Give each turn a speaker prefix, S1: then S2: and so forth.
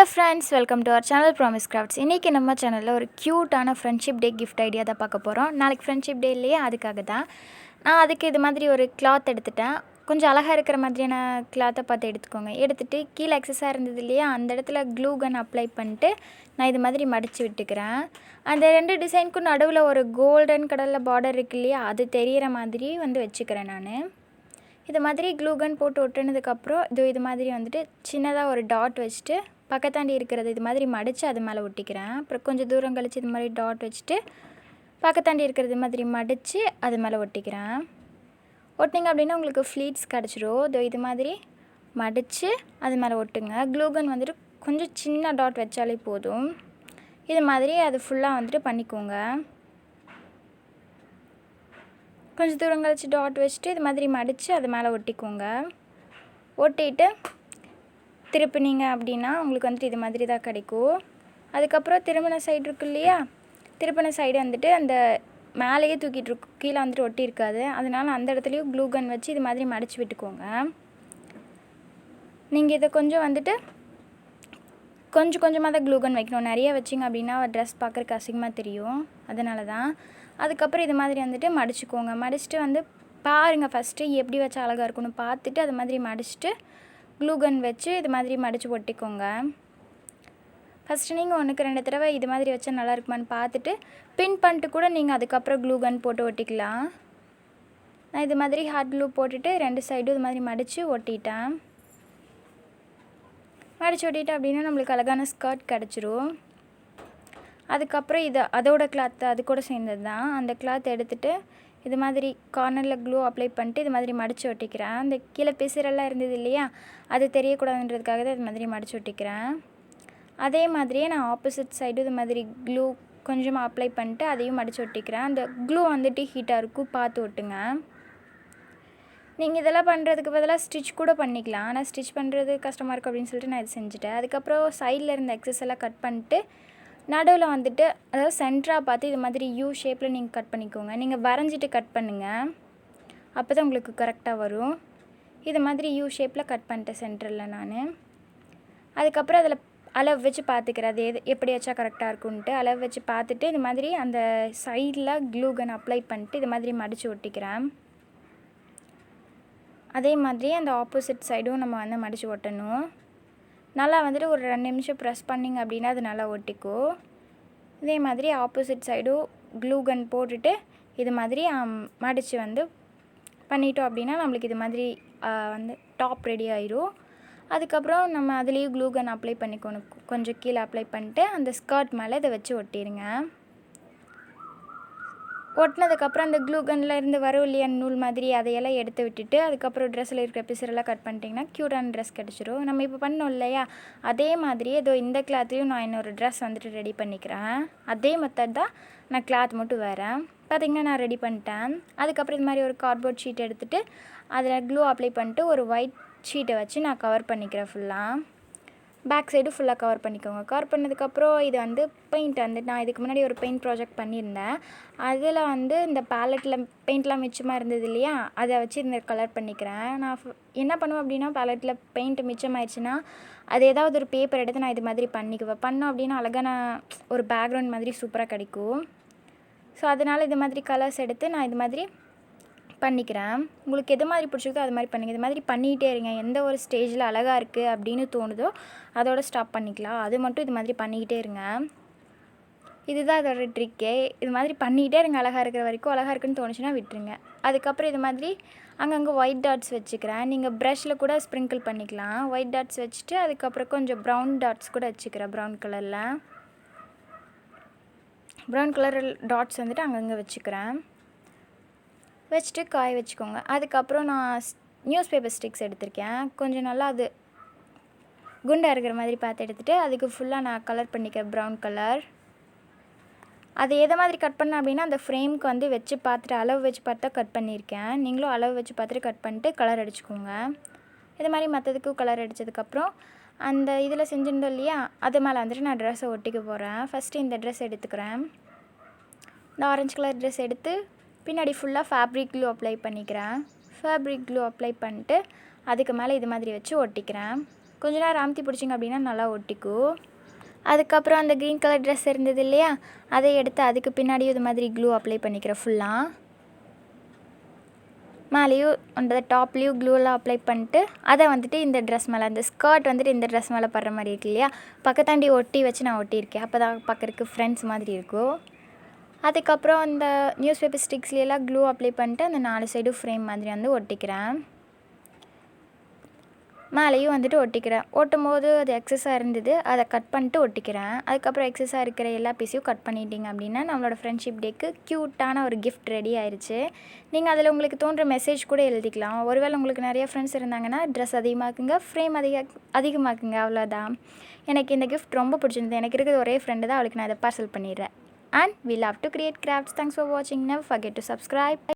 S1: Hello friends, welcome to our channel Promise Crafts. இன்னைக்கு நம்ம சேனல்ல ஒரு கியூட்டான ஃப்ரெண்ட்ஷிப் டே gift ஐடியா தான் பார்க்க போறோம். நாளைக்கு ஃப்ரெண்ட்ஷிப் டே இல்லையா, அதுக்காக தான். நான் அதுக்கு இது மாதிரி ஒரு கிளாத் எடுத்துட்டேன். கொஞ்சம் அழகா இருக்கிற மாதிரியான கிளாத்தை பார்த்து எடுத்துக்கோங்க. எடுத்துட்டு கீழே எக்ஸஸாக இருந்தது இல்லையா, அந்த இடத்துல க்ளூ கன் அப்ளை பண்ணிட்டு நான் இது மாதிரி மடித்து விட்டுக்கிறேன். அந்த ரெண்டு டிசைனுக்கும் நடுவில் ஒரு கோல்டன் கலரில் பார்டர் இருக்கு இல்லையா, அது தெரிகிற மாதிரி வச்சுக்கிறேன் நான். இது மாதிரி க்ளூ கன் போட்டு ஒட்டினதுக்கப்புறம் இது மாதிரி சின்னதாக ஒரு டாட் வச்சுட்டு பக்கத்தாண்டி இருக்கிறது இது மாதிரி மடித்து அது மேலே ஒட்டிக்கிறேன். அப்புறம் கொஞ்சம் தூரம் கழித்து இது மாதிரி டாட் வச்சுட்டு பக்கத்தாண்டி இருக்கிறது மாதிரி மடித்து அது மேலே ஒட்டிக்கிறேன். ஒட்டிங்க அப்படின்னா உங்களுக்கு ஃப்ளீட்ஸ் கிடச்சிரும். இது மாதிரி மடித்து அது மேலே ஒட்டுங்க. க்ளூ கன் கொஞ்சம் சின்ன டாட் வச்சாலே போதும். இது மாதிரி அது ஃபுல்லாக பண்ணிக்கோங்க. கொஞ்சம் தூரம் கழிச்சு டாட் வச்சுட்டு இது மாதிரி மடித்து அது மேலே ஒட்டிக்கோங்க. ஒட்டிட்டு திருப்பினீங்க அப்படின்னா உங்களுக்கு இது மாதிரி தான் கிடைக்கும். அதுக்கப்புறம் திரும்பின சைடு இருக்கு இல்லையா, திருப்பின சைடு அந்த மேலேயே தூக்கிட்டு இருக்கும், கீழே ஒட்டி இருக்காது. அதனால் அந்த இடத்துலையும் க்ளூ கன் வச்சு இது மாதிரி மடித்து விட்டுக்கோங்க. நீங்கள் இதை கொஞ்சம் கொஞ்சம் கொஞ்சமாக தான் க்ளூ கன் வைக்கணும். நிறைய வச்சிங்க அப்படின்னா ட்ரெஸ் பார்க்குறக்கு அசிங்கமாக தெரியும். அதனால தான். அதுக்கப்புறம் இது மாதிரி மடிச்சுக்கோங்க. மடிச்சுட்டு பாருங்கள் ஃபஸ்ட்டு எப்படி வச்சா அழகாக இருக்குன்னு பார்த்துட்டு அது மாதிரி மடிச்சுட்டு க்ளூ கன் வச்சு இது மாதிரி மடித்து ஒட்டிக்கோங்க. ஃபஸ்ட்டு நீங்கள் 1க்கு 2 தடவை இது மாதிரி வச்சா நல்லா இருக்குமான்னு பார்த்துட்டு பின் பண்ணிட்டு கூட நீங்கள் அதுக்கப்புறம் க்ளூ கன் போட்டு ஒட்டிக்கலாம். நான் இது மாதிரி ஹாட் க்ளூ போட்டுட்டு 2 சைடும் இது மாதிரி மடித்து ஒட்டிட்டேன். மடித்து ஒட்டிட்டேன் அப்படின்னா நம்மளுக்கு அழகான ஸ்கர்ட் கிடச்சிரும். அதுக்கப்புறம் அதோட கிளாத்து அது கூட சேர்ந்தது தான். அந்த கிளாத் எடுத்துகிட்டு இது மாதிரி கார்னரில் க்ளூ அப்ளை பண்ணிட்டு இது மாதிரி மடித்து ஒட்டிக்கிறேன். அந்த கீழே பிசுரெல்லாம் இருந்தது இல்லையா, அது தெரியக்கூடாதுன்றதுக்காக தான் இது மாதிரி மடித்து ஒட்டிக்கிறேன். அதே மாதிரியே நான் ஆப்போசிட் சைடு இது மாதிரி க்ளூ கொஞ்சமாக அப்ளை பண்ணிட்டு அதையும் மடித்து ஒட்டிக்கிறேன். அந்த க்ளூ ஹீட்டாக இருக்கும், பார்த்து ஒட்டுங்க. நீங்கள் இதெல்லாம் பண்ணுறதுக்கு பதிலாக ஸ்டிச் கூட பண்ணிக்கலாம். ஆனால் ஸ்டிச் பண்ணுறது கஷ்டமாக இருக்குது அப்படின்னு சொல்லிட்டு நான் இது செஞ்சுட்டேன். அதுக்கப்புறம் சைடில் இருந்த எக்ஸஸ் எல்லாம் கட் பண்ணிட்டு நடுவில் அதாவது சென்டராக பார்த்து இது மாதிரி யூ ஷேப்பில் நீங்கள் கட் பண்ணிக்கோங்க. நீங்கள் வரைஞ்சிட்டு கட் பண்ணுங்கள், அப்போ தான் உங்களுக்கு கரெக்டாக வரும். இது மாதிரி யூ ஷேப்பில் கட் பண்ணிட்டேன் சென்டரில் நான். அதுக்கப்புறம் அதில் அளவு வச்சு பார்த்துக்கிறேன், அது எப்படி வச்சா கரெக்டாக இருக்குன்ட்டு அளவு வச்சு பார்த்துட்டு இது மாதிரி அந்த சைடில் க்ளூ கன் அப்ளை பண்ணிட்டு இது மாதிரி மடித்து ஒட்டிக்கிறேன். அதே மாதிரி அந்த ஆப்போசிட் சைடும் நம்ம மடித்து ஒட்டணும். நல்லா ஒரு 2 நிமிஷம் ப்ரெஸ் பண்ணிங்க அப்படின்னா அது நல்லா ஒட்டிக்கும். இதே மாதிரி ஆப்போசிட் சைடும் க்ளூ கன் போட்டுட்டு இது மாதிரி மடித்து பண்ணிட்டோம் அப்படின்னா நம்மளுக்கு இது மாதிரி டாப் ரெடி ஆயிரும். அதுக்கப்புறம் நம்ம அதுலேயும் க்ளூ கன் அப்ளை பண்ணிக்கணும். கொஞ்சம் கீழே அப்ளை பண்ணிட்டு அந்த ஸ்கர்ட் மேலே இதை வச்சு ஒட்டிடுங்க. ஒட்டினதுக்கப்புறம் அந்த க்ளூ கன்னில் இருந்து வரும் இல்லையா நூல் மாதிரி, அதையெல்லாம் எடுத்து விட்டுட்டு அதுக்கப்புறம் ட்ரெஸ்ஸில் இருக்கிற பிசரெல்லாம் கட் பண்ணிட்டிங்கன்னா க்யூட்டான ட்ரெஸ் கிடச்சிரும். நம்ம இப்போ பண்ணோம் இல்லையா, அதே மாதிரியே இந்த கிளாத்லேயும் நான் இன்னொரு ட்ரெஸ் ரெடி பண்ணிக்கிறேன். அதே மெத்தட் தான், நான் கிளாத் மட்டும் வரேன். பார்த்திங்கன்னா நான் ரெடி பண்ணிட்டேன். அதுக்கப்புறம் இது மாதிரி ஒரு கார்ட்போர்ட் ஷீட் எடுத்துகிட்டு அதில் க்ளூ அப்ளை பண்ணிட்டு ஒரு ஒயிட் ஷீட்டை வச்சு நான் கவர் பண்ணிக்கிறேன் ஃபுல்லாக. பேக் சைடு ஃபுல்லாக கவர் பண்ணிக்கோங்க. கவர் பண்ணதுக்கப்புறம் இது பெயிண்ட் நான் இதுக்கு முன்னாடி ஒரு பெயிண்ட் ப்ராஜெக்ட் பண்ணியிருந்தேன். அதில் இந்த பேலட்டில் பெயிண்ட்லாம் மிச்சமாக இருந்தது இல்லையா, அதை வச்சு இந்த கலர் பண்ணிக்கிறேன். நான் என்ன பண்ணுவேன் அப்படின்னா, பேலட்டில் பெயிண்ட் மிச்சமாயிடுச்சுன்னா அது ஏதாவது ஒரு பேப்பர் எடுத்து நான் இது மாதிரி பண்ணிக்குவேன். பண்ணோம் அப்படின்னா அழகான ஒரு பேக்ரவுண்ட் மாதிரி சூப்பராக கிடைக்கும். ஸோ அதனால் இது மாதிரி கலர்ஸ் எடுத்து நான் இது மாதிரி பண்ணிக்கிறேன். உங்களுக்கு எது மாதிரி பிடிச்சிருக்கோ அது மாதிரி பண்ணுங்கள். இது மாதிரி பண்ணிகிட்டே இருங்க. எந்த ஒரு ஸ்டேஜில் அழகாக இருக்குது அப்படின்னு தோணுதோ அதோட ஸ்டாப் பண்ணிக்கலாம். அது மட்டும் இது மாதிரி பண்ணிக்கிட்டே இருங்க. இதுதான் அதோட ட்ரிக்கே. இது மாதிரி பண்ணிக்கிட்டே இருங்க. அழகாக இருக்கிற வரைக்கும். அழகாக இருக்குன்னு தோணுச்சுன்னா விட்டுருங்க. அதுக்கப்புறம் இது மாதிரி அங்கங்கே ஒயிட் டாட்ஸ் வச்சுக்கிறேன். நீங்கள் ப்ரஷில் கூட ஸ்ப்ரிங்கிள் பண்ணிக்கலாம். ஒயிட் டாட்ஸ் வச்சுட்டு அதுக்கப்புறம் கொஞ்சம் ப்ரௌன் டாட்ஸ் கூட வச்சுக்கிறேன். ப்ரௌன் கலர் டாட்ஸ் அங்கங்கே வச்சுக்கிறேன். வச்சுட்டு காய வச்சுக்கோங்க. அதுக்கப்புறம் நான் நியூஸ் பேப்பர் ஸ்டிக்ஸ் எடுத்திருக்கேன். கொஞ்சம் நல்லா அது குண்டாக இருக்கிற மாதிரி பார்த்து எடுத்துகிட்டு அதுக்கு ஃபுல்லாக நான் கலர் பண்ணிக்கிறேன். Brown colour. அது எதை மாதிரி கட் பண்ணேன் அப்படின்னா, அந்த ஃப்ரேம்க்கு வச்சு பார்த்துட்டு அளவு வச்சு பார்த்து தான் கட் பண்ணியிருக்கேன். நீங்களும் அளவு வச்சு பார்த்துட்டு கட் பண்ணிட்டு கலர் அடிச்சுக்கோங்க. இது மாதிரி மற்றதுக்கும் கலர் அடித்ததுக்கப்புறம் அந்த இதில் செஞ்சுருந்தோம் இல்லையா, அது மேலே நான் ட்ரெஸ்ஸை ஒட்டிக்க போகிறேன். ஃபஸ்ட்டு இந்த ட்ரெஸ் எடுத்துக்கிறேன். இந்த ஆரஞ்சு கலர் ட்ரெஸ் எடுத்து பின்னாடி ஃபுல்லாக ஃபேப்ரிக் க்ளூ அப்ளை பண்ணிக்கிறேன். ஃபேப்ரிக் க்ளூ அப்ளை பண்ணிட்டு அதுக்கு மேலே இது மாதிரி வச்சு ஒட்டிக்கிறேன். கொஞ்ச நேரம் அமுத்தி பிடிச்சிங்க அப்படின்னா நல்லா ஒட்டிக்கும். அதுக்கப்புறம் அந்த க்ரீன் கலர் ட்ரெஸ் இருந்தது இல்லையா, அதை எடுத்து அதுக்கு பின்னாடியும் இது மாதிரி க்ளூ அப்ளை பண்ணிக்கிறேன் ஃபுல்லாக. மேலேயும் அந்த டாப்லேயும் க்ளூலாம் அப்ளை பண்ணிட்டு அதை வந்துட்டு இந்த ட்ரெஸ் மேலே, அந்த ஸ்கர்ட் வந்துட்டு இந்த ட்ரெஸ் மேலே படுற மாதிரி இருக்கு இல்லையா, பக்கத்தாண்டி ஒட்டி வச்சு நான் ஒட்டியிருக்கேன். அப்போ தான் பார்க்குறதுக்கு ஃப்ரெண்ட்ஸ் மாதிரி இருக்கும். அதுக்கப்புறம் அந்த நியூஸ் பேப்பர் ஸ்டிக்ஸ்லாம் க்ளூ அப்ளை பண்ணிட்டு அந்த 4 சைடும் ஃப்ரேம் மாதிரி வந்து ஒட்டிக்கிறேன். மேலேயும் வந்துட்டு ஒட்டிக்கிறேன். ஒட்டும் போது அது எக்ஸஸாக இருந்தது, அதை கட் பண்ணிட்டு ஒட்டிக்கிறேன். அதுக்கப்புறம் எக்ஸஸாக இருக்கிற எல்லா பீஸையும் கட் பண்ணிட்டீங்க அப்படின்னா நம்மளோட ஃப்ரெண்ட்ஷிப் டேக்கு க்யூட்டான ஒரு கிஃப்ட் ரெடி ஆயிடுச்சு. நீங்கள் அதில் உங்களுக்கு தோன்ற மெசேஜ் கூட எழுதிக்கலாம். ஒருவேளை உங்களுக்கு நிறைய ஃப்ரெண்ட்ஸ் இருந்தாங்கன்னா ட்ரெஸ் அதிகமாக்குங்க, ஃப்ரேம் அதிகமாக்குங்க, அவ்வளோதான். எனக்கு இந்த கிஃப்ட் ரொம்ப பிடிச்சிருந்தது. எனக்கு இருக்கிறது ஒரே ஃப்ரெண்டு தான், அவளுக்கு நான் இதை பார்சல் பண்ணிடுறேன். And we love to create crafts. Thanks for watching. Never forget to subscribe.